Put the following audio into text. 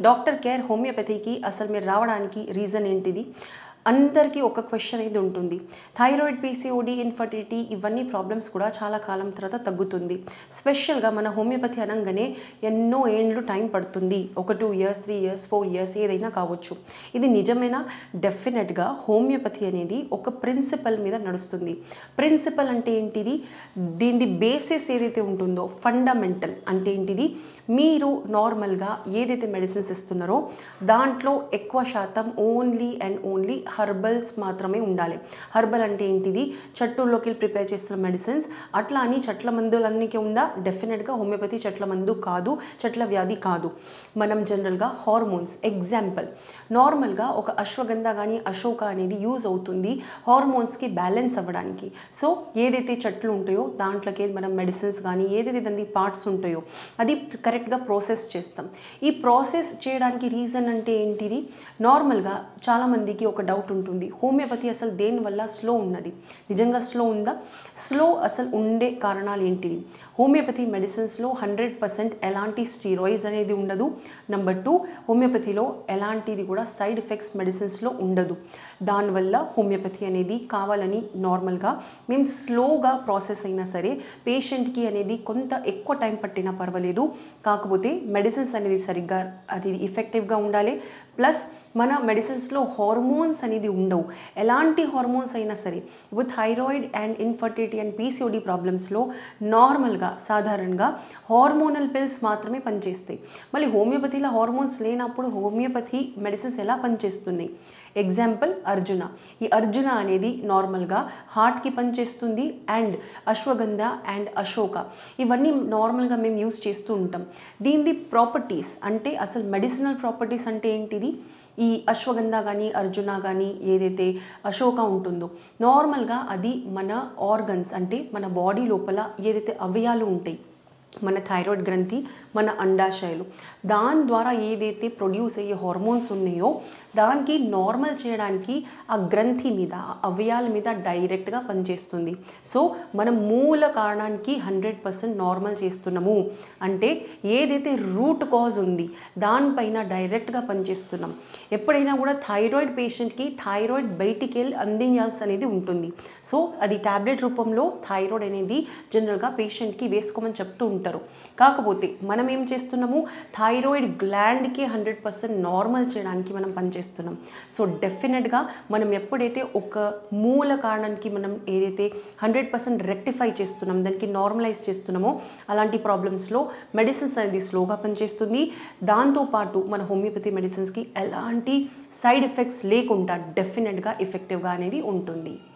Doctor care హోమియోపతికి అసలు మీరు రావడానికి రీజన్ ఏంటిది? అందరికీ ఒక క్వశ్చన్ అనేది ఉంటుంది. థైరాయిడ్, పీసీఓడి, ఇన్ఫర్టిలిటీ ఇవన్నీ ప్రాబ్లమ్స్ కూడా చాలా కాలం తర్వాత తగ్గుతుంది. స్పెషల్గా మన హోమియోపతి అనగానే ఎన్నో ఏండ్లు టైం పడుతుంది. ఒక 2 ఇయర్స్, 3 ఇయర్స్, 4 ఇయర్స్ ఏదైనా కావచ్చు. ఇది నిజమేనా? డెఫినెట్గా హోమియోపతి అనేది ఒక ప్రిన్సిపల్ మీద నడుస్తుంది. ప్రిన్సిపల్ అంటే ఏంటిది? దీని బేసిస్ ఏదైతే ఉంటుందో ఫండమెంటల్ అంటే ఏంటిది? మీరు నార్మల్గా ఏదైతే మెడిసిన్స్ ఇస్తున్నారో దాంట్లో ఎక్కువ శాతం ఓన్లీ అండ్ ఓన్లీ హర్బల్స్ మాత్రమే ఉండాలి. హర్బల్ అంటే ఏంటిది? చెట్టుల్లోకి ప్రిపేర్ చేస్తున్న మెడిసిన్స్. అట్లా అని చెట్ల మందులన్నీ ఉందా? డెఫినెట్గా హోమియోపతి చెట్ల మందు కాదు, చెట్ల వ్యాధి కాదు. మనం జనరల్గా హార్మోన్స్, ఎగ్జాంపుల్ నార్మల్గా ఒక అశ్వగంధ కానీ అశోక అనేది యూజ్ అవుతుంది హార్మోన్స్కి బ్యాలెన్స్ అవ్వడానికి. సో ఏదైతే చెట్లు ఉంటాయో దాంట్లోకి మనం మెడిసిన్స్ కానీ ఏదైతే దాని పార్ట్స్ ఉంటాయో అది కరెక్ట్గా ప్రాసెస్ చేస్తాం. ఈ ప్రాసెస్ చేయడానికి రీజన్ అంటే ఏంటిది? నార్మల్గా చాలామందికి ఒక డౌట్ ఉంటుంది, హోమియోపతి అసలు దేనివల్ల స్లో ఉన్నది? నిజంగా స్లో ఉందా? స్లో అసలు ఉండే కారణాలు ఏంటిది? హోమియోపతి మెడిసిన్స్లో 100% ఎలాంటి స్టీరాయిడ్స్ అనేది ఉండదు. నెంబర్ 2, హోమియోపతిలో ఎలాంటిది కూడా సైడ్ ఎఫెక్ట్స్ మెడిసిన్స్లో ఉండదు. దానివల్ల హోమియోపతి అనేది కావాలని నార్మల్గా మేము స్లోగా ప్రాసెస్ అయినా సరే పేషెంట్కి అనేది కొంత ఎక్కువ టైం పట్టినా పర్వాలేదు, కాకపోతే మెడిసిన్స్ అనేది సరిగ్గా అది ఎఫెక్టివ్గా ఉండాలి. ప్లస్ మన మెడిసిన్స్లో హార్మోన్స్ అనేది ఉండవు. ఎలాంటి హార్మోన్స్ అయినా సరే ఇప్పుడు thyroid and infertility and PCOD ప్రాబ్లమ్స్లో నార్మల్గా సాధారణంగా హార్మోనల్ పిల్స్ మాత్రమే పనిచేస్తాయి. మళ్ళీ హోమియోపతిలో హార్మోన్స్ లేనప్పుడు హోమియోపతి మెడిసిన్స్ ఎలా పనిచేస్తున్నాయి? ఎగ్జాంపుల్ అర్జున. ఈ అర్జున అనేది నార్మల్గా హార్ట్కి పనిచేస్తుంది అండ్ అశ్వగంధ అండ్ అశోక ఇవన్నీ నార్మల్గా మేము యూస్ చేస్తూ ఉంటాం. దీని ప్రాపర్టీస్ అంటే అసలు మెడిసినల్ ప్రాపర్టీస్ అంటే ఏంటిది? ఈ అశ్వగంధ కానీ అర్జున కానీ ఏదైతే అశోక ఉంటుందో నార్మల్గా అది మన ఆర్గన్స్ అంటే మన బాడీ లోపల ఏదైతే అవయవాలు ఉంటాయి, మన థైరాయిడ్ గ్రంథి, మన అండాశయాలు, దాని ద్వారా ఏదైతే ప్రొడ్యూస్ అయ్యే హార్మోన్స్ ఉన్నాయో దానికి నార్మల్ చేయడానికి ఆ గ్రంథి మీద అవయవాల మీద డైరెక్ట్గా పనిచేస్తుంది. సో మనం మూల కారణానికి 100% నార్మల్ చేస్తున్నాము అంటే ఏదైతే రూట్ కాజ్ ఉంది దానిపైన డైరెక్ట్గా పనిచేస్తున్నాం. ఎప్పుడైనా కూడా థైరాయిడ్ పేషెంట్కి థైరాయిడ్ బయటికి వెళ్ళి అందించాల్సి అనేది ఉంటుంది. సో అది ట్యాబ్లెట్ రూపంలో థైరాయిడ్ అనేది జనరల్గా పేషెంట్కి వేసుకోమని చెప్తూ ఉంటారు. కాకపోతే మనం ఏం చేస్తున్నాము? థైరాయిడ్ గ్లాండ్కి 100% నార్మల్ చేయడానికి మనం పనిచేస్తున్నాం. సో డెఫినెట్గా మనం ఎప్పుడైతే ఒక మూల కారణానికి మనం ఏదైతే 100% రెక్టిఫై చేస్తున్నాం, దానికి నార్మలైజ్ చేస్తున్నామో అలాంటి ప్రాబ్లమ్స్లో మెడిసిన్స్ అనేది స్లోగా పనిచేస్తుంది. దాంతోపాటు మన హోమియోపతి మెడిసిన్స్కి ఎలాంటి సైడ్ ఎఫెక్ట్స్ లేకుండా డెఫినెట్గా ఎఫెక్టివ్గా అనేది ఉంటుంది.